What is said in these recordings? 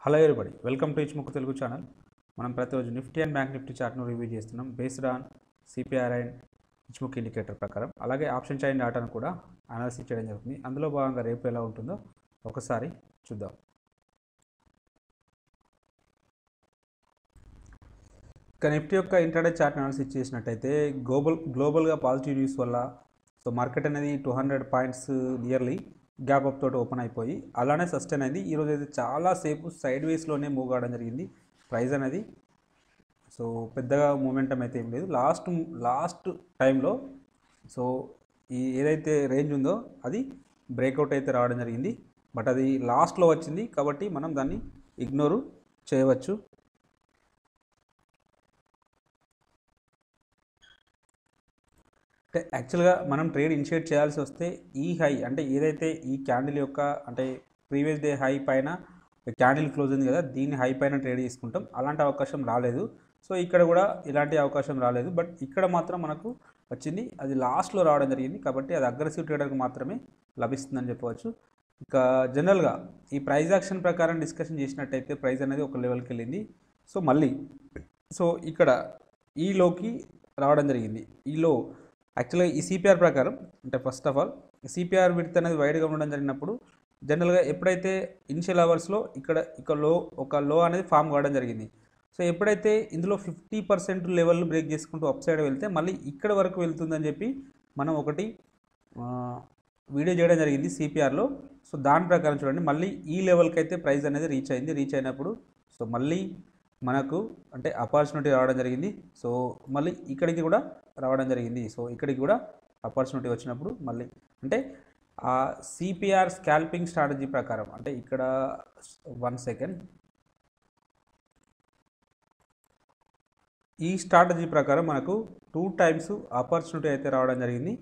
Hello everybody, welcome to Ichimoku Telugu channel. మనం ప్రతిరోజు Nifty and bank Nifty చార్ట్ను రివ్యూ చేస్తున్నాం based on CPR and Ichimoku indicator ప్రకారం. అలాగే ఆప్షన్ చైన్ డాటాను కూడా అనాలిసిస్ చేయడం జరుగుతుంది. అందులో భాగంగా రేపు ఎలా ఉంటుందో ఒకసారి చూద్దాం. ఇక నిఫ్టీ యొక్క ఇంట్రాడే చార్ట్ అనాలిసిస్ చేసినట్టయితే గ్లోబల్గా పాజిటివ్ న్యూస్ వల్ల మార్కెట్ అనేది 200 పాయింట్స్ నియర్లీ గ్యాప్ అప్ తోటి ఓపెన్ అయిపోయి అలానే సస్టైన్ అయింది. ఈరోజు అయితే చాలాసేపు సైడ్ వేస్లోనే మూవ్ కావడం జరిగింది ప్రైస్ అనేది. పెద్దగా మూమెంటం అయితే ఏం లేదు. లాస్ట్ టైంలో ఈ ఏదైతే రేంజ్ ఉందో అది బ్రేక్అవుట్ అయితే రావడం జరిగింది. బట్ అది లాస్ట్లో వచ్చింది కాబట్టి మనం దాన్ని ఇగ్నోరు చేయవచ్చు. అంటే యాక్చువల్గా మనం ట్రేడ్ ఇనిషియేట్ చేయాల్సి వస్తే ఈ హై అంటే ఏదైతే ఈ క్యాండిల్ యొక్క అంటే ప్రీవియస్ డే హై పైన క్యాండిల్ క్లోజ్ ఉంది కదా, దీన్ని హై పైన ట్రేడ్ చేసుకుంటాం. అలాంటి అవకాశం రాలేదు. ఇక్కడ కూడా ఇలాంటి అవకాశం రాలేదు. బట్ ఇక్కడ మాత్రం మనకు వచ్చింది. అది లాస్ట్లో రావడం జరిగింది కాబట్టి అది అగ్రెసివ్ ట్రేడర్కి మాత్రమే లభిస్తుందని చెప్పవచ్చు. ఇక జనరల్గా ఈ ప్రైస్ యాక్షన్ ప్రకారం డిస్కషన్ చేసినట్టయితే ప్రైస్ అనేది ఒక లెవెల్కి వెళ్ళింది. మళ్ళీ ఇక్కడ ఈ లోకి రావడం జరిగింది. ఈ లో యాక్చువల్గా ఈ సిపిఆర్ ప్రకారం అంటే first of all CPR width అనేది వైడ్గా ఉండడం జరిగినప్పుడు జనరల్గా ఎప్పుడైతే ఇనిషియల్ అవర్స్లో ఒక లో అనేది ఫామ్ కావడం జరిగింది. ఎప్పుడైతే ఇందులో 50% లెవెల్ బ్రేక్ చేసుకుంటూ అప్ సైడ్ వెళ్తే మళ్ళీ ఇక్కడ వరకు వెళ్తుందని చెప్పి మనం ఒకటి వీడియో చేయడం జరిగింది సిపిఆర్లో. దాని ప్రకారం చూడండి, మళ్ళీ ఈ లెవెల్కి అయితే ప్రైస్ అనేది రీచ్ అయింది. రీచ్ అయినప్పుడు మళ్ళీ మనకు అంటే ఆపర్చునిటీ రావడం జరిగింది. మళ్ళీ ఇక్కడికి కూడా రావడం జరిగింది. ఇక్కడికి కూడా ఆపర్చునిటీ వచ్చినప్పుడు మళ్ళీ అంటే ఆ సిపిఆర్ స్కాల్పింగ్ స్ట్రాటజీ ప్రకారం అంటే ఇక్కడ 1 సెకండ్, ఈ స్ట్రాటజీ ప్రకారం మనకు 2 టైమ్స్ ఆపర్చునిటీ అయితే రావడం జరిగింది.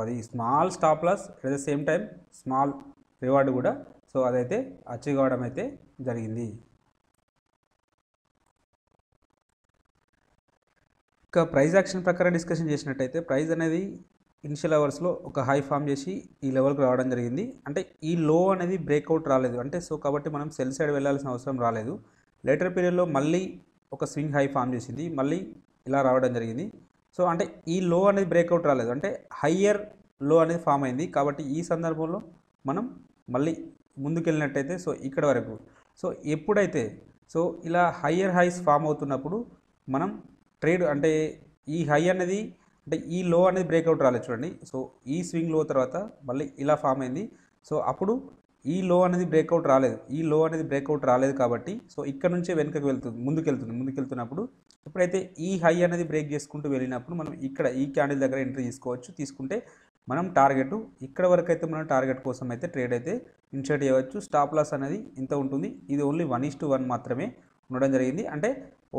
అది small stop loss at the same time small reward కూడా అదైతే అచీవ్ కావడం అయితే జరిగింది. ఇక ప్రైస్ యాక్షన్ ప్రకారం డిస్కషన్ చేసినట్టయితే ప్రైస్ అనేది ఇనిషియల్ అవర్స్లో ఒక హై ఫామ్ చేసి ఈ లెవెల్కి రావడం జరిగింది. అంటే ఈ లో అనేది బ్రేక్అవుట్ రాలేదు అంటే కాబట్టి మనం సెల్ సైడ్ వెళ్ళాల్సిన అవసరం రాలేదు. లేటర్ పీరియడ్లో మళ్ళీ ఒక స్వింగ్ హై ఫామ్ చేసింది, మళ్ళీ ఇలా రావడం జరిగింది. అంటే ఈ లో అనేది బ్రేక్అవుట్ రాలేదు అంటే హయ్యర్ లో అనేది ఫామ్ అయింది. కాబట్టి ఈ సందర్భంలో మనం మళ్ళీ ముందుకెళ్ళినట్టయితే ఇక్కడ వరకు ఎప్పుడైతే ఇలా హయ్యర్ హైస్ ఫామ్ అవుతున్నప్పుడు మనం ట్రేడ్ అంటే ఈ హై అనేది అంటే ఈ లో అనేది బ్రేక్అవుట్ రాలేదు చూడండి. ఈ స్వింగ్ లో తర్వాత మళ్ళీ ఇలా ఫామ్ అయింది. అప్పుడు ఈ లో అనేది బ్రేక్అవుట్ రాలేదు కాబట్టి ఇక్కడ నుంచే వెనుకకు ముందుకెళ్తున్నప్పుడు ఎప్పుడైతే ఈ హై అనేది బ్రేక్ చేసుకుంటూ వెళ్ళినప్పుడు మనం ఇక్కడ ఈ క్యాండిల్ దగ్గర ఎంట్రీ తీసుకుంటే మనం టార్గెట్ ఇక్కడ వరకు అయితే మనం టార్గెట్ కోసం అయితే ట్రేడ్ అయితే ఇనిషియేట్ చేయవచ్చు. స్టాప్ లాస్ అనేది ఇంత ఉంటుంది. ఇది ఓన్లీ 1:1 మాత్రమే ఉండడం జరిగింది. అంటే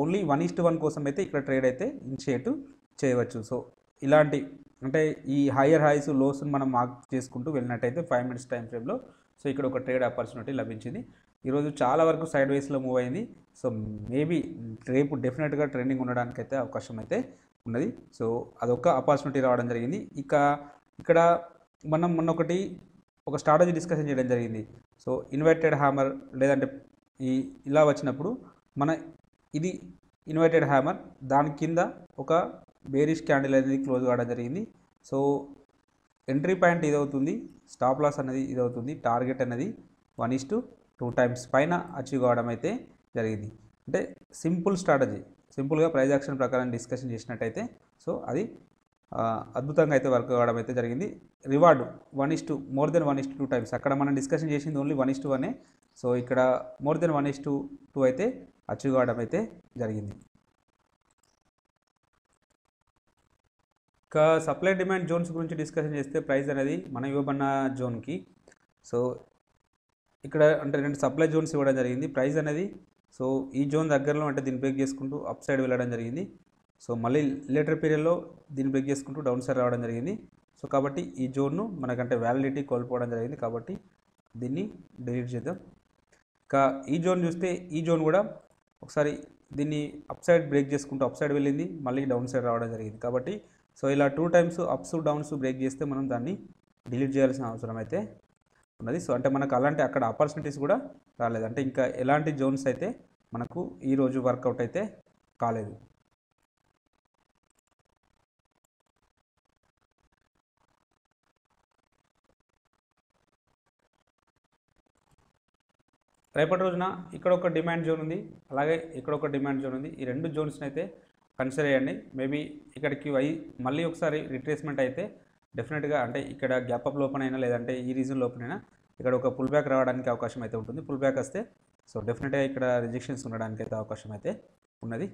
ఓన్లీ 1:1 కోసం అయితే ఇక్కడ ట్రేడ్ అయితే ఇనిషియేట్ చేయవచ్చు. ఇలాంటి అంటే ఈ హయ్యర్ హైస్ లోస్ని మనం మార్క్ చేసుకుంటూ వెళ్ళినట్టయితే 5 మినిట్స్ టైం ఫ్రేమ్లో ఇక్కడ ఒక ట్రేడ్ ఆపర్చునిటీ లభించింది. ఈరోజు చాలా వరకు సైడ్ వేస్లో మూవ్ అయింది. మేబీ రేపు డెఫినెట్గా ట్రెండింగ్ ఉండడానికైతే అవకాశం అయితే ఉన్నది. అదొక ఆపర్చునిటీ రావడం జరిగింది. ఇక్కడ మనం మొన్న ఒక స్ట్రాటజీ డిస్కషన్ చేయడం జరిగింది. ఇన్వర్టెడ్ హ్యామర్ లేదంటే ఇలా వచ్చినప్పుడు ఇది ఇన్వర్టెడ్ హ్యామర్ దాని కింద ఒక బేరిష్ క్యాండిల్ అనేది క్లోజ్ కావడం జరిగింది. ఎంట్రీ పాయింట్ ఇదవుతుంది, స్టాప్ లాస్ అనేది ఇదవుతుంది, టార్గెట్ అనేది 1:2 టైమ్స్ పైన అచీవ్ కావడం అయితే జరిగింది. అంటే సింపుల్ స్ట్రాటజీ, సింపుల్గా ప్రైస్ యాక్షన్ ప్రకారం డిస్కషన్ చేసినట్టయితే అది అద్భుతంగా అయితే వర్క్ కావడం అయితే జరిగింది. Reward more than 1:2 times. అక్కడ మనం డిస్కషన్ చేసింది ఓన్లీ 1:1. ఇక్కడ మోర్ దెన్ 1:2 అయితే అచీవ్ కావడం అయితే జరిగింది. ఇక సప్లై డిమాండ్ జోన్స్ గురించి డిస్కషన్ చేస్తే ప్రైస్ అనేది మనం ఇవ్వబడిన జోన్కి ఇక్కడ అంటే 2 సప్లై జోన్స్ ఇవ్వడం జరిగింది. ప్రైస్ అనేది ఈ జోన్ దగ్గరలో అంటే దీన్ని బ్రేక్ చేసుకుంటూ అప్ సైడ్ వెళ్ళడం జరిగింది. మళ్ళీ లేటర్ పీరియడ్లో దీన్ని బ్రేక్ చేసుకుంటూ డౌన్ సైడ్ రావడం జరిగింది. కాబట్టి ఈ జోన్ను మనకంటే వ్యాలిడిటీ కోల్పోవడం జరిగింది కాబట్టి దీన్ని డిలీట్ చేద్దాం. ఇక ఈ జోన్ చూస్తే ఈ జోన్ కూడా ఒకసారి దీన్ని అప్ సైడ్ బ్రేక్ చేసుకుంటూ అప్ సైడ్ వెళ్ళింది, మళ్ళీ డౌన్ సైడ్ రావడం జరిగింది. కాబట్టి ఇలా 2 టైమ్స్ అప్స్ డౌన్స్ బ్రేక్ చేస్తే మనం దాన్ని డిలీట్ చేయాల్సిన అవసరం అయితే ఉన్నది. సో అంటే మనకు అలాంటి అక్కడ ఆపర్చునిటీస్ కూడా రాలేదు, అంటే ఇంకా ఎలాంటి జోన్స్ అయితే మనకు ఈరోజు వర్కౌట్ అయితే కాలేదు. రేపటి రోజున ఇక్కడ ఒక డిమాండ్ జోన్ ఉంది, అలాగే ఇక్కడ ఒక డిమాండ్ జోన్ ఉంది. ఈ రెండు జోన్స్ని అయితే కన్సిడర్ చేయండి. మేబీ ఇక్కడికి మళ్ళీ ఒకసారి రిట్రేస్మెంట్ అయితే డెఫినెట్గా అంటే ఇక్కడ గ్యాప్ అప్ లోపల అయినా లేదంటే ఈ రీజన్ లోపలైనా ఇక్కడ ఒక పుల్ బ్యాక్ రావడానికి అవకాశం అయితే ఉంటుంది. పుల్ బ్యాక్ వస్తే సో డెఫినెట్గా ఇక్కడ రిజెక్షన్స్ ఉండడానికి అయితే అవకాశం అయితే ఉన్నది.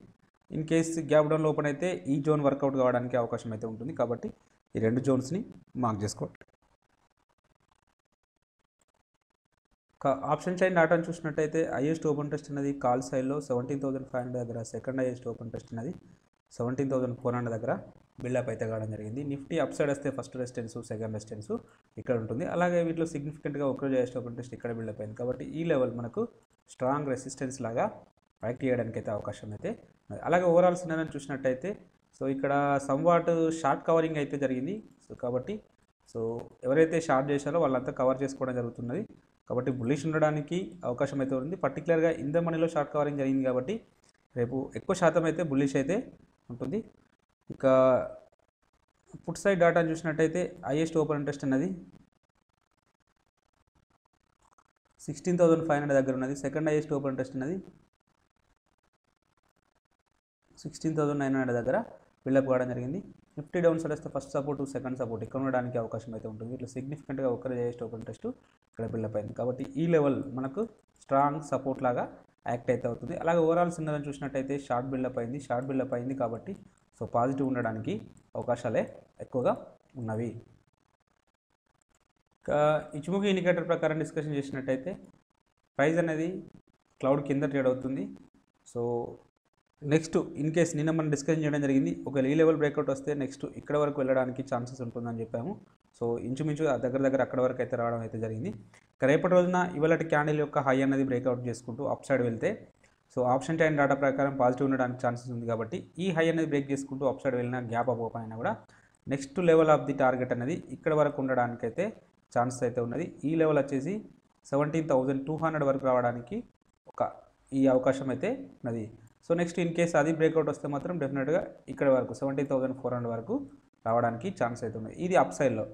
ఇన్ కేస్ గ్యాప్ డౌన్ లోపల అయితే ఈ జోన్ వర్కౌట్ కావడానికి అవకాశం అయితే ఉంటుంది. కాబట్టి ఈ రెండు జోన్స్ని మార్క్ చేసుకోండి. ఆప్షన్ చైన్ డాటాను చూసినట్టయితే హైయెస్ట్ ఓపెన్ టెస్ట్ అనేది కాల్ సైడ్లో 17,500 దగ్గర, సెకండ్ హైయెస్ట్ ఓపెన్ టెస్ట్ అనేది 17,400 దగ్గర బిల్డప్ అయితే కావడం జరిగింది. నిఫ్టీ అప్ సైడ్ వస్తే ఫస్ట్ రెసిస్టెన్స్, సెకండ్ రెసిస్టెన్స్ ఇక్కడ ఉంటుంది. అలాగే వీటిలో సిగ్నిఫికెంట్గా ఒకరోజు హైయెస్ట్ ఓపెన్ టెస్ట్ ఇక్కడ బిల్డప్ అయింది. కాబట్టి ఈ లెవెల్ మనకు స్ట్రాంగ్ రెసిస్టెన్స్ లాగా యాక్ట్ చేయడానికి అయితే అవకాశం అయితే ఉంది. అలాగే ఓవరాల్ సినారియోని చూసినట్టయితే సో ఇక్కడ సమ్వాట్ షార్ట్ కవరింగ్ అయితే జరిగింది. సో కాబట్టి సో ఎవరైతే షార్ట్ చేశారో వాళ్ళంతా కవర్ చేసుకోవడం జరుగుతున్నది. కాబట్టి బుల్లిష్ ఉండడానికి అవకాశం అయితే ఉంది. పర్టికులర్గా ఇన్ ద మనీలో షార్ట్ కవరింగ్ జరిగింది కాబట్టి రేపు ఎక్కువ శాతం అయితే బుల్లిష్ అయితే ఉంటుంది. ఇక పుట్ సైడ్ డాటాను చూసినట్టయితే హైయెస్ట్ ఓపెన్ ఇంట్రెస్ట్ అన్నది 16,500 దగ్గర ఉన్నది. సెకండ్ హైయెస్ట్ ఓపెన్ ఇంట్రెస్ట్ అన్నది 16,900 దగ్గర బిల్డప్ కావడం జరిగింది. నిఫ్టీ డౌన్ సైడ్ వస్తే ఫస్ట్ సపోర్ట్, సెకండ్ సపోర్ట్ ఇక్కడ ఉండడానికి అవకాశం అయితే ఉంటుంది. ఇట్లా సిగ్నిఫికెంట్గా ఒకరి హైయెస్ట్ ఓపెన్ టెస్ట్ ఇక్కడ బిల్డప్ అయింది. కాబట్టి ఈ లెవెల్ మనకు స్ట్రాంగ్ సపోర్ట్ లాగా యాక్ట్ అయితే అవుతుంది. అలాగే ఓవరాల్ సిగ్నల్ చూసినట్టయితే షార్ట్ బిల్డప్ అయింది కాబట్టి సో పాజిటివ్ ఉండడానికి అవకాశాలే ఎక్కువగా ఉన్నవి. ఇచిముఖి ఇండికేటర్ ప్రకారం డిస్కషన్ చేసినట్టయితే ప్రైస్ అనేది క్లౌడ్ కింద ట్రేడ్ అవుతుంది. సో నెక్స్ట్ ఇన్ కేస్ నిన్న మనం డిస్కషన్ చేయడం జరిగింది, ఒక ఈ లెవెల్ బ్రేక్అవుట్ వస్తే నెక్స్ట్ ఇక్కడ వరకు వెళ్ళడానికి ఛాన్సెస్ ఉంటుందని చెప్పాము. సో ఇంచుమించు దగ్గర అక్కడ వరకు అయితే రావడం అయితే జరిగింది. రేపటి రోజున ఇవాళ క్యాండిల్ యొక్క హై అనేది బ్రేక్అవుట్ చేసుకుంటూ అప్ సైడ్ వెళ్తే సో ఆప్షన్ టైం డాటా ప్రకారం పాజిటివ్ ఉండడానికి ఛాన్సెస్ ఉంది. కాబట్టి ఈ హై అనేది బ్రేక్ చేసుకుంటూ అప్ సైడ్ వెళ్ళిన గ్యాప్ అప్ ఓపెన్ అయినా కూడా next level of the target అనేది ఇక్కడ వరకు ఉండడానికి అయితే ఛాన్సెస్ అయితే ఉన్నది. ఈ లెవెల్ వచ్చేసి 17,200 వరకు రావడానికి ఈ అవకాశం అయితే ఉన్నది. సో నెక్స్ట్ ఇన్ కేస్ అది బ్రేక్అవుట్ వస్తే మాత్రం డెఫినెట్గా ఇక్కడ వరకు 17,400 వరకు రావడానికి ఛాన్స్ అయితే ఉన్నది. ఇది అప్ సైడ్లో.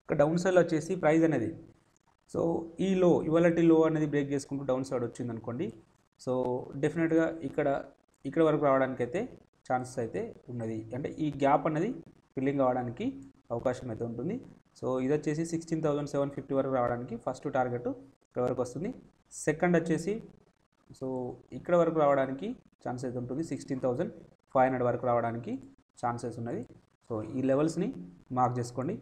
ఇక డౌన్ సైడ్లో వచ్చేసి ప్రైస్ అనేది సో ఈ ఇవాళటి లో అనేది బ్రేక్ చేసుకుంటూ డౌన్ సైడ్ వచ్చింది అనుకోండి, సో డెఫినెట్గా ఇక్కడ వరకు రావడానికి అయితే ఛాన్సెస్ అయితే ఉన్నది. అంటే ఈ గ్యాప్ అనేది ఫిల్లింగ్ అవ్వడానికి అవకాశం అయితే ఉంటుంది. సో ఇది వచ్చేసి 16,750 వరకు రావడానికి ఫస్ట్ టార్గెట్ ఇక్కడ వరకు వస్తుంది. సెకండ్ వచ్చేసి సో ఇక్కడ వరకు రావడానికి ఛాన్సెస్ అయితే ఉంటుంది. 16,500 వరకు రావడానికి ఛాన్సెస్ ఉన్నది. సో ఈ లెవెల్స్ని మార్క్ చేసుకోండి.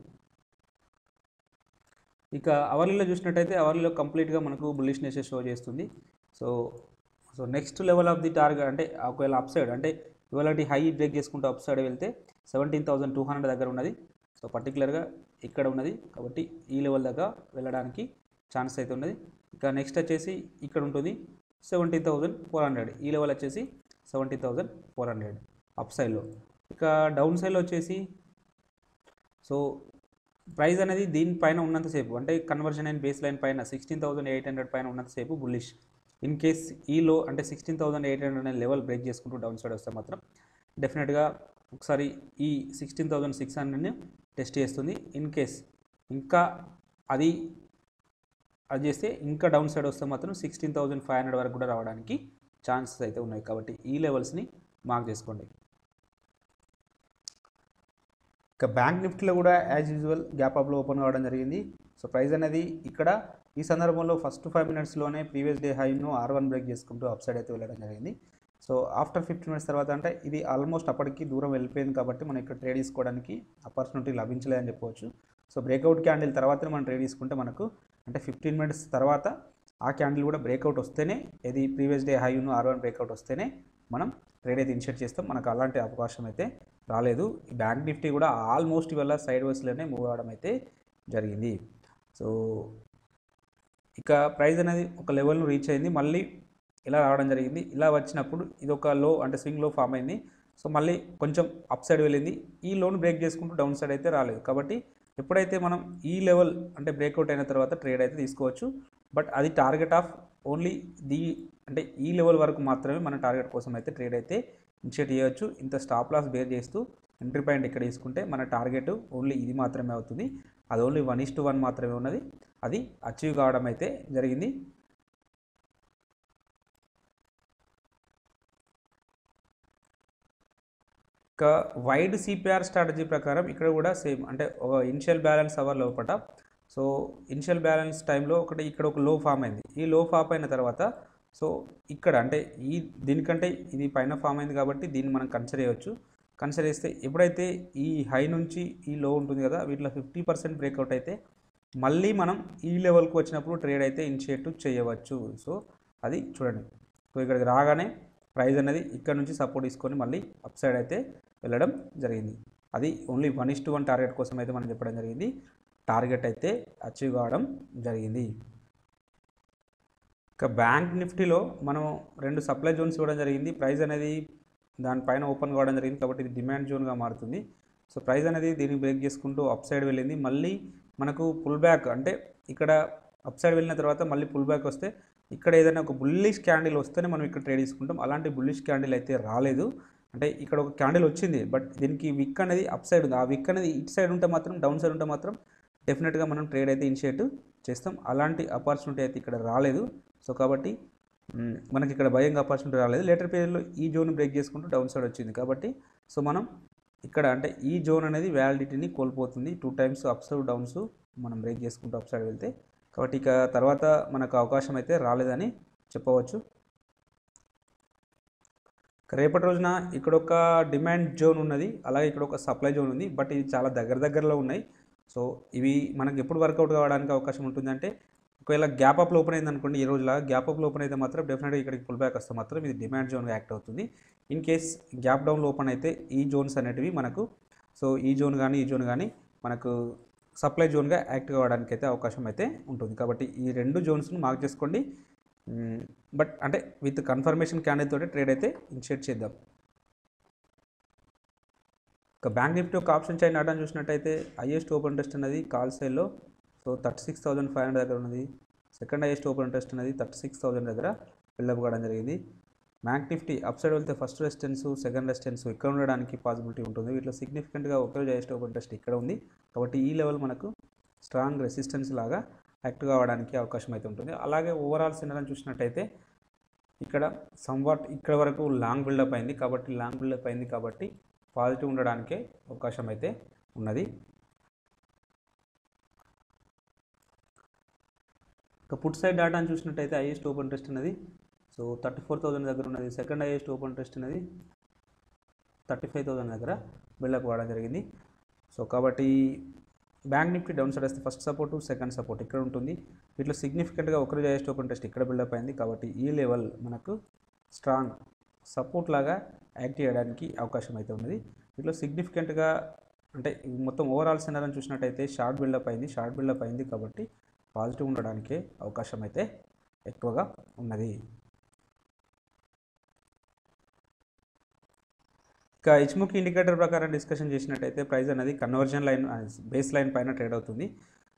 ఇక అవర్లీలో చూసినట్టయితే అవర్లీలో కంప్లీట్గా మనకు బుల్లిష్నెస్ షో చేస్తుంది. So next level of the target అంటే ఒకవేళ అప్ సైడ్ అంటే ఇవాళ హై బ్రేక్ చేసుకుంటూ అప్ సైడ్ వెళ్తే 17,200 దగ్గర ఉన్నది. సో పర్టికులర్గా ఇక్కడ ఉన్నది కాబట్టి ఈ లెవెల్ దగ్గర వెళ్ళడానికి ఛాన్స్ అయితే ఉన్నది. ఇక నెక్స్ట్ వచ్చేసి ఇక్కడ ఉంటుంది 17,400, ఈ లెవెల్ వచ్చేసి 17,400 అప్ సైడ్లో. ఇక డౌన్ సైడ్లో వచ్చేసి సో ప్రైస్ అనేది దీనిపైన ఉన్నంతసేపు అంటే కన్వర్షన్ అండ్ బేస్ లైన్ పైన 16,800 పైన ఉన్నంతసేపు బుల్లిష్. ఇన్ కేస్ ఈ లో అంటే 16,800 అనే లెవెల్ బ్రేక్ చేసుకుంటూ డౌన్ సైడ్ వస్తే మాత్రం డెఫినెట్గా ఒకసారి ఈ 16,600ని టెస్ట్ చేస్తుంది. ఇన్ కేస్ ఇంకా అది చేస్తే ఇంకా డౌన్ సైడ్ వస్తే మాత్రం 16,500 వరకు కూడా రావడానికి ఛాన్సెస్ అయితే ఉన్నాయి. కాబట్టి ఈ లెవెల్స్ని మార్క్ చేసుకోండి. ఇక బ్యాంక్ నిఫ్టీలో కూడా యాజ్ యూజువల్ గ్యాప్ అప్లో ఓపెన్ కావడం జరిగింది. సో ప్రైస్ అనేది ఇక్కడ ఈ సందర్భంలో ఫస్ట్ 5 మినిట్స్లోనే ప్రీవియస్ డే హైను R1 బ్రేక్ చేసుకుంటూ అప్ సైడ్ అయితే వెళ్ళడం జరిగింది. సో ఆఫ్టర్ 15 మినిట్స్ తర్వాత అంటే ఇది ఆల్మోస్ట్ అప్పటికి దూరం వెళ్ళిపోయింది కాబట్టి మనం ఇక్కడ ట్రేడ్ తీసుకోవడానికి ఆపర్చునిటీ లభించలేదని చెప్పవచ్చు. సో బ్రేక్అవుట్ క్యాండిల్ తర్వాతనే మనం ట్రేడ్ తీసుకుంటే మనకు అంటే 15 మినిట్స్ తర్వాత ఆ క్యాండిల్ కూడా బ్రేక్అవుట్ వస్తేనే ఇది ప్రీవియస్ డే హైను R1 బ్రేక్అవుట్ వస్తేనే మనం ట్రేడ్ అయితే ఇనిషియేట్ చేస్తాం. మనకు అలాంటి అవకాశం అయితే రాలేదు. బ్యాంక్ నిఫ్టీ కూడా ఆల్మోస్ట్ ఇవాళ సైడ్ వేస్లోనే మూవ్ అవడం అయితే జరిగింది. సో ఇక ప్రైస్ అనేది ఒక లెవెల్ను రీచ్ అయింది, మళ్ళీ ఇలా రావడం జరిగింది. ఇలా వచ్చినప్పుడు ఇది ఒక లో అంటే స్వింగ్ లో ఫామ్ అయింది. సో మళ్ళీ కొంచెం అప్ సైడ్ వెళ్ళింది. ఈ లోన్ బ్రేక్ చేసుకుంటూ డౌన్ సైడ్ అయితే రాలేదు. కాబట్టి ఎప్పుడైతే మనం ఈ లెవెల్ అంటే బ్రేక్అవుట్ అయిన తర్వాత ట్రేడ్ అయితే తీసుకోవచ్చు. బట్ అది టార్గెట్ ఆఫ్ ఓన్లీ ది అంటే ఈ లెవెల్ వరకు మాత్రమే మన టార్గెట్ కోసం అయితే ట్రేడ్ అయితే ఇనిషియేట్ చేయవచ్చు. ఇంత స్టాప్ లాస్ బేర్ చేస్తూ ఎంట్రీ పాయింట్ ఇక్కడ తీసుకుంటే మన టార్గెట్ ఓన్లీ ఇది మాత్రమే అవుతుంది. అది ఓన్లీ 1:1 మాత్రమే ఉన్నది. అది అచీవ్ కావడం అయితే జరిగింది. ఇక వైడ్ సిపిఆర్ స్ట్రాటజీ ప్రకారం ఇక్కడ కూడా సేమ్ అంటే ఒక ఇనిషియల్ బ్యాలెన్స్ అవర్ లోపల సో ఇనిషియల్ బ్యాలెన్స్ టైంలో ఇక్కడ ఒక లో ఫామ్ అయింది. ఈ లో ఫామ్ అయిన తర్వాత సో ఇక్కడ అంటే దీనికంటే ఇది పైన ఫామ్ అయింది కాబట్టి దీన్ని మనం కన్సిడర్ చేయవచ్చు. కన్సిడర్ చేస్తే ఎప్పుడైతే ఈ హై నుంచి ఈ లో ఉంటుంది కదా, వీటిలో 50% బ్రేక్అవుట్ అయితే మళ్ళీ మనం ఈ లెవెల్కి వచ్చినప్పుడు ట్రేడ్ అయితే ఇనిషియేట్ చేయవచ్చు. సో అది చూడండి. సో ఇక్కడికి రాగానే ప్రైస్ అనేది ఇక్కడ నుంచి సపోర్ట్ తీసుకొని మళ్ళీ అప్ సైడ్ అయితే వెళ్ళడం జరిగింది. అది ఓన్లీ 1:1 టార్గెట్ కోసం అయితే మనం చెప్పడం జరిగింది. టార్గెట్ అయితే అచీవ్ కావడం జరిగింది. ఇక బ్యాంక్ నిఫ్టీలో మనం 2 సప్లై జోన్స్ ఇవ్వడం జరిగింది. ప్రైస్ అనేది దానిపైన ఓపెన్ కావడం జరిగింది కాబట్టి ఇది డిమాండ్ జోన్గా మారుతుంది. సో ప్రైస్ అనేది దీన్ని బ్రేక్ చేసుకుంటూ అప్ సైడ్ వెళ్ళింది. మళ్ళీ మనకు పుల్ బ్యాక్ అంటే ఇక్కడ అప్ సైడ్ వెళ్ళిన తర్వాత మళ్ళీ పుల్ బ్యాక్ వస్తే ఇక్కడ ఏదైనా ఒక బుల్లిష్ క్యాండిల్ వస్తేనే మనం ఇక్కడ ట్రేడ్ తీసుకుంటాం. అలాంటి బుల్లిష్ క్యాండిల్ అయితే రాలేదు. అంటే ఇక్కడ ఒక క్యాండిల్ వచ్చింది బట్ దీనికి విక్ అనేది అప్ సైడ్ ఉంది. ఆ విక్ అనేది ఇటు సైడ్ ఉంటే మాత్రం డౌన్ సైడ్ ఉంటే మాత్రం డెఫినెట్గా మనం ట్రేడ్ అయితే ఇనిషియేట్ చేస్తాం. అలాంటి ఆపర్చునిటీ అయితే ఇక్కడ రాలేదు. సో కాబట్టి మనకి ఇక్కడ బయింగ్ ఆపర్చునిటీ రాలేదు. లేటర్ పీరియడ్లో ఈ జోన్ బ్రేక్ చేసుకుంటూ డౌన్ సైడ్ వచ్చింది కాబట్టి సో మనం ఇక్కడ అంటే ఈ జోన్ అనేది వ్యాలిడిటీని కోల్పోతుంది. 2 టైమ్స్ అప్స్ డౌన్స్ మనం బ్రేక్ చేసుకుంటూ అప్ సైడ్ వెళ్తే కాబట్టి ఇక తర్వాత మనకు అవకాశం అయితే రాలేదని చెప్పవచ్చు. రేపటి రోజున ఇక్కడ ఒక డిమాండ్ జోన్ ఉన్నది, అలాగే ఇక్కడ ఒక సప్లై జోన్ ఉంది. బట్ ఇది చాలా దగ్గరలో ఉన్నాయి. సో ఇవి మనకు ఎప్పుడు వర్కౌట్ కావడానికి అవకాశం ఉంటుందంటే ఒకవేళ గ్యాప్ అప్లో ఓపెన్ అయింది అనుకోండి, ఈ రోజులా గ్యాప్ అప్లో ఓపెన్ అయితే మాత్రం డెఫినెట్గా ఇక్కడికి పుల్ బ్యాక్ వస్తే మాత్రం ఇది డిమాండ్ జోన్గా యాక్ట్ అవుతుంది. ఇన్ కేస్ గ్యాప్ డౌన్లో ఓపెన్ అయితే ఈ జోన్స్ అనేటివి మనకు సో ఈ జోన్ కానీ మనకు సప్లై జోన్గా యాక్ట్ కావడానికి అయితే అవకాశం అయితే ఉంటుంది. కాబట్టి ఈ 2 జోన్స్ను మార్క్ చేసుకోండి. బట్ అంటే విత్ కన్ఫర్మేషన్ క్యాండిల్ తోటి ట్రేడ్ అయితే ఇనిషియేట్ చేద్దాం. ఇక బ్యాంక్ నిఫ్టీ ఒక ఆప్షన్ చైన్ ఆటని చూసినట్టయితే హైయెస్ట్ ఓపెన్ ఇంట్రెస్ట్ అనేది కాల్ సైడ్లో సో 36,500 దగ్గర ఉన్నది. సెకండ్ హైయెస్ట్ ఓపెన్ ఇంట్రెస్ట్ అనేది 36,000 దగ్గర బిల్డప్ కావడం జరిగింది. బ్యాంక్ నిఫ్టీ అప్ సైడ్ వెళ్తే ఫస్ట్ రెసిస్టెన్స్ సెకండ్ రెసిస్టెన్స్ ఇక్కడ ఉండడానికి పాసిబిలిటీ ఉంటుంది. వీటిలో సిగ్నిఫికెంట్గా ఒకరోజు హైయెస్ట్ ఓపెన్ ఇంట్రెస్ట్ ఇక్కడ ఉంది కాబట్టి ఈ లెవెల్ మనకు స్ట్రాంగ్ రెసిస్టెన్స్ లాగా యాక్ట్ కావడానికి అవకాశం అయితే ఉంటుంది. అలాగే ఓవరాల్ సినారియోని చూసినట్టయితే ఇక్కడ సంవాట్ ఇక్కడ వరకు లాంగ్ బిల్డప్ అయింది కాబట్టి పాజిటివ్ ఉండడానికే అవకాశం అయితే ఉన్నది. ఇక పుట్ సైడ్ డాటాను చూసినట్టయితే హైయెస్ట్ ఓపెన్ ఇంట్రెస్ట్ అనేది సో 34,000 దగ్గర ఉన్నది. సెకండ్ హైయెస్ట్ ఓపెన్ ఇంట్రెస్ట్ అనేది 35,000 దగ్గర బిల్డప్ కావడం జరిగింది. సో కాబట్టి బ్యాంక్ నిఫ్టీ డౌన్ సైడ్ వస్తే ఫస్ట్ సపోర్టు సెకండ్ సపోర్ట్ ఇక్కడ ఉంటుంది. వీటిలో సిగ్నిఫికెంట్గా ఒకరోజు హైయెస్ట్ ఓపెన్ ఇంట్రెస్ట్ ఇక్కడ బిల్డప్ అయింది కాబట్టి ఈ లెవెల్ మనకు స్ట్రాంగ్ సపోర్ట్ లాగా యాక్ట్ చేయడానికి అవకాశం అయితే ఉన్నది. వీటిలో సిగ్నిఫికెంట్గా అంటే మొత్తం ఓవరాల్ సినారియోని చూసినట్టయితే షార్ట్ బిల్డప్ అయింది కాబట్టి పాజిటివ్ ఉండడానికే అవకాశం అయితే ఎక్కువగా ఉన్నది. ఇక ఇచ్ముఖి ఇండికేటర్ ప్రకారం డిస్కషన్ చేసినట్టయితే ప్రైస్ అనేది కన్వర్జన్ లైన్ బేస్ లైన్ పైన ట్రేడ్ అవుతుంది.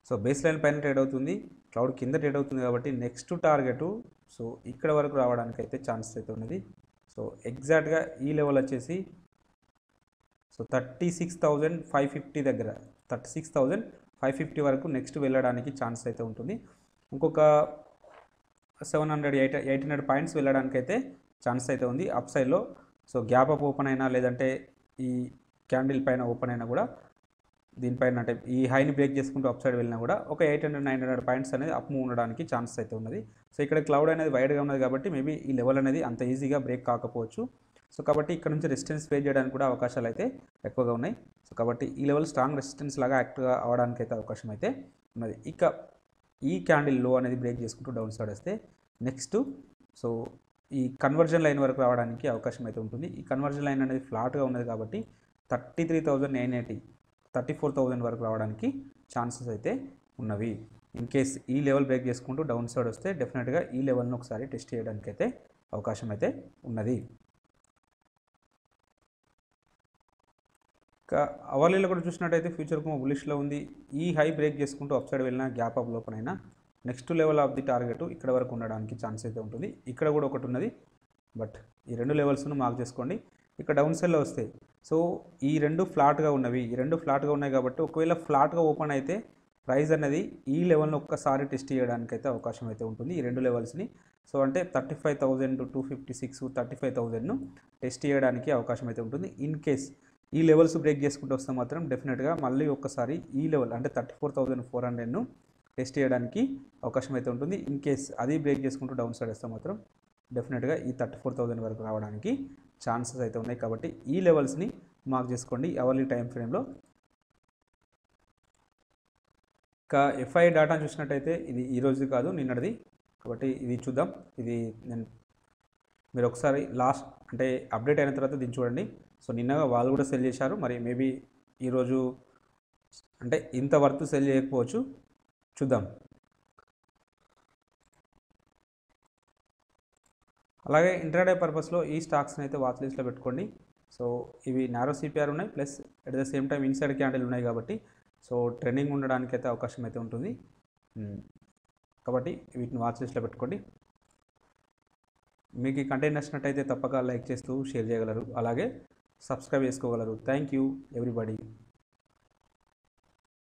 సో బేస్ లైన్ పైన ట్రేడ్ అవుతుంది, క్లౌడ్ కింద ట్రేడ్ అవుతుంది కాబట్టి నెక్స్ట్ టార్గెట్ సో ఇక్కడ వరకు రావడానికి అయితే ఛాన్సెస్ అయితే ఉన్నది. సో ఎగ్జాక్ట్గా ఈ లెవెల్ వచ్చేసి సో 36,550 దగ్గర 36,550 వరకు నెక్స్ట్ వెళ్ళడానికి ఛాన్స్ అయితే ఉంటుంది. ఇంకొక 700-800 పాయింట్స్ వెళ్ళడానికి అయితే ఛాన్స్ అయితే ఉంది అప్ సైడ్లో. సో గ్యాప్ అప్ ఓపెన్ అయినా లేదంటే ఈ క్యాండిల్ పైన ఓపెన్ అయినా కూడా దీనిపైన అంటే ఈ హైని బ్రేక్ చేసుకుంటూ అప్ సైడ్ వెళ్ళినా కూడా ఒక 800-900 పాయింట్స్ అనేది అప్ మూవ్ ఉండడానికి ఛాన్సెస్ అయితే ఉన్నది. సో ఇక్కడ క్లౌడ్ అనేది వైడ్గా ఉన్నది కాబట్టి మేబీ ఈ లెవెల్ అనేది అంత ఈజీగా బ్రేక్ కాకపోవచ్చు. సో కాబట్టి ఇక్కడ నుంచి రెసిస్టెన్స్ ఫేస్ చేయడానికి కూడా అవకాశాలు అయితే ఎక్కువగా ఉన్నాయి. సో కాబట్టి ఈ లెవెల్ స్ట్రాంగ్ రెసిస్టెన్స్ లాగా యాక్ట్గా అవడానికి అయితే అవకాశం అయితే ఉన్నది. ఇక ఈ క్యాండిల్ లో అనేది బ్రేక్ చేసుకుంటూ డౌన్ సైడ్ వస్తే నెక్స్ట్ సో ఈ కన్వర్జన్ లైన్ వరకు రావడానికి అవకాశం అయితే ఉంటుంది. ఈ కన్వర్జన్ లైన్ అనేది ఫ్లాట్గా ఉన్నది కాబట్టి 33,980 34,000 వరకు రావడానికి ఛాన్సెస్ అయితే ఉన్నవి. ఇన్ కేస్ ఈ లెవెల్ బ్రేక్ చేసుకుంటూ డౌన్ సైడ్ వస్తే డెఫినెట్గా ఈ లెవెల్ని ఒకసారి టెస్ట్ చేయడానికి అయితే అవకాశం అయితే ఉన్నది. ఇంకా అవర్లీలో కూడా చూసినట్టయితే ఫ్యూచర్ బులిష్లో ఉంది. ఈ హై బ్రేక్ చేసుకుంటూ అప్ సైడ్ వెళ్ళిన గ్యాప్ అప్ లోపలైనా next level of the target ఇక్కడ వరకు ఉండడానికి ఛాన్స్ అయితే ఉంటుంది. ఇక్కడ కూడా ఒకటి ఉన్నది, బట్ ఈ రెండు లెవెల్స్ను మార్క్ చేసుకోండి. ఇక్కడ డౌన్ సైడ్లో వస్తాయి. సో ఈ రెండు ఫ్లాట్గా ఉన్నాయి కాబట్టి ఒకవేళ ఫ్లాట్గా ఓపెన్ అయితే ప్రైస్ అనేది ఈ లెవెల్ను ఒక్కసారి టెస్ట్ చేయడానికి అయితే అవకాశం అయితే ఉంటుంది, ఈ రెండు లెవెల్స్ని. సో అంటే 35,256 35,000ను టెస్ట్ చేయడానికి అవకాశం అయితే ఉంటుంది. ఇన్ కేస్ ఈ లెవెల్స్ బ్రేక్ చేసుకుంటూ వస్తే మాత్రం డెఫినెట్గా మళ్ళీ ఒక్కసారి ఈ లెవెల్ అంటే 34,400ను టెస్ట్ చేయడానికి అవకాశం అయితే ఉంటుంది. ఇన్ కేస్ అది బ్రేక్ చేసుకుంటూ డౌన్ సైడ్ వస్తే మాత్రం డెఫినెట్గా ఈ 34,000 వరకు రావడానికి ఛాన్సెస్ అయితే ఉన్నాయి. కాబట్టి ఈ లెవెల్స్ని మార్క్ చేసుకోండి అవర్లీ టైం ఫ్రేమ్లో. ఇంకా ఎఫ్ఐ డేటా చూసినట్టయితే ఇది ఈరోజు కాదు, నిన్నటిది. కాబట్టి ఇది చూద్దాం. ఇది మీరు ఒకసారి లాస్ట్ అంటే అప్డేట్ అయిన తర్వాత దీన్ని చూడండి. సో నిన్నగా వాళ్ళు కూడా సెల్ చేశారు, మరి మేబీ ఈరోజు అంటే ఇంత వర్త్ సెల్ చేయకపోవచ్చు, చూద్దాం. అలాగే ఇంట్రాడే పర్పస్లో ఈ స్టాక్స్ని అయితే వాచ్ లిస్ట్లో పెట్టుకోండి. సో ఇవి నారో సిపిఆర్ ఉన్నాయి, plus at the same time inside candle ఉన్నాయి కాబట్టి సో ట్రెండింగ్ ఉండడానికి అయితే అవకాశం అయితే ఉంటుంది. కాబట్టి వీటిని వాచ్ లిస్ట్లో పెట్టుకోండి. మీకు ఈ కంటెంట్ నచ్చినట్టయితే తప్పక లైక్ చేస్తూ షేర్ చేయగలరు, అలాగే సబ్స్క్రైబ్ చేసుకోగలరు. Thank you everybody.